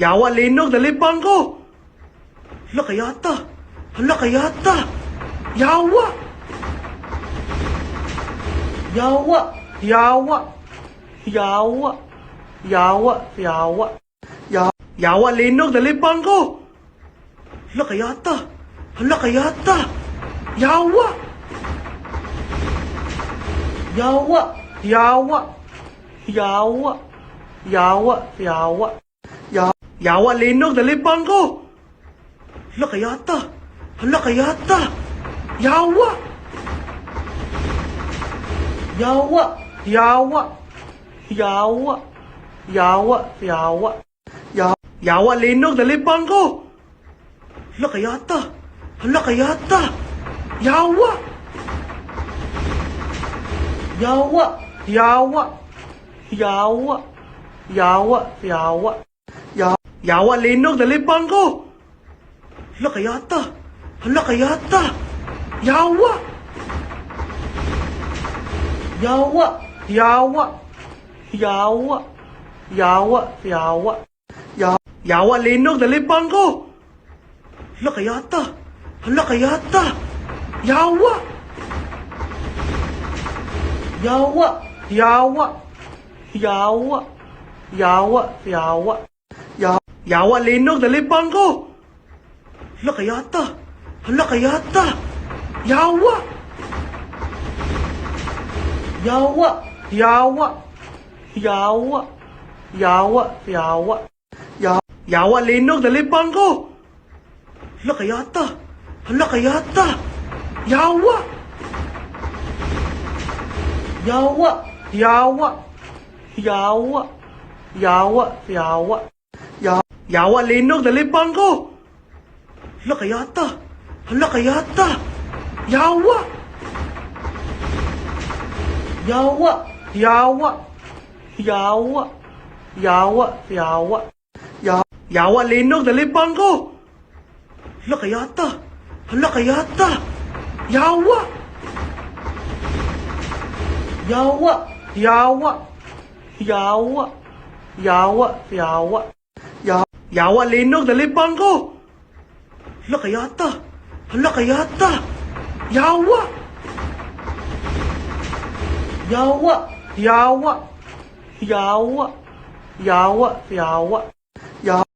Yawa, linog, nalipang ko. Hala kayata. Hala kayata. Yawa. Yawa. Yawa. Yawa. Yawa. Yawa. Yawa, linog, nalipang ko. Hala kayata. Hala kayata. Yawa. Yawa. Yawa. Yawa. Yawa. Yawa. Yawa, linog, nalipang ko. Hala kayata. Hala kayata. Yawa. Yawa. Yawa. Yawa. Yawa. Yawa. Yawa, linog, nalipang ko. Hala kayata. Hala kayata. Yawa. Yawa. Yawa. Yawa. Yawa. Yawa. Yawa, linog, nalipang ko. Hala kayata. Hala kayata. Yawa. Yawa. Yawa. Yawa. Yawa. Yawa. Yawa, linog, nalipang ko. Hala kayata. Hala kayata. Yawa. Yawa. Yawa. Yawa. Yawa. Yawa. Yawa, linog, nalipang ko. Hala kayata. Hala kayata. Yawa. Yawa. Yawa. Yawa. Yawa. Yawa. Yawa, linog, nalipang ko. Hala kayata. Hala kayata. Yawa. Yawa. Yawa. Yawa. Yawa. Yawa. Yawa, linog, nalipang ko. Hala kayata. Hala kayata. Yawa. Yawa. Yawa. Yawa. Yawa. Yawa. Yawa, linog, nalipang ko. Hala kayata. Hala kayata. Yawa. Yawa. Yawa. Yawa. Yawa. Yawa. Yawa, linog, nalipang ko. Hala kayata. Hala kayata. Yawa. Yawa. Yawa. Yawa. Yawa. Yawa.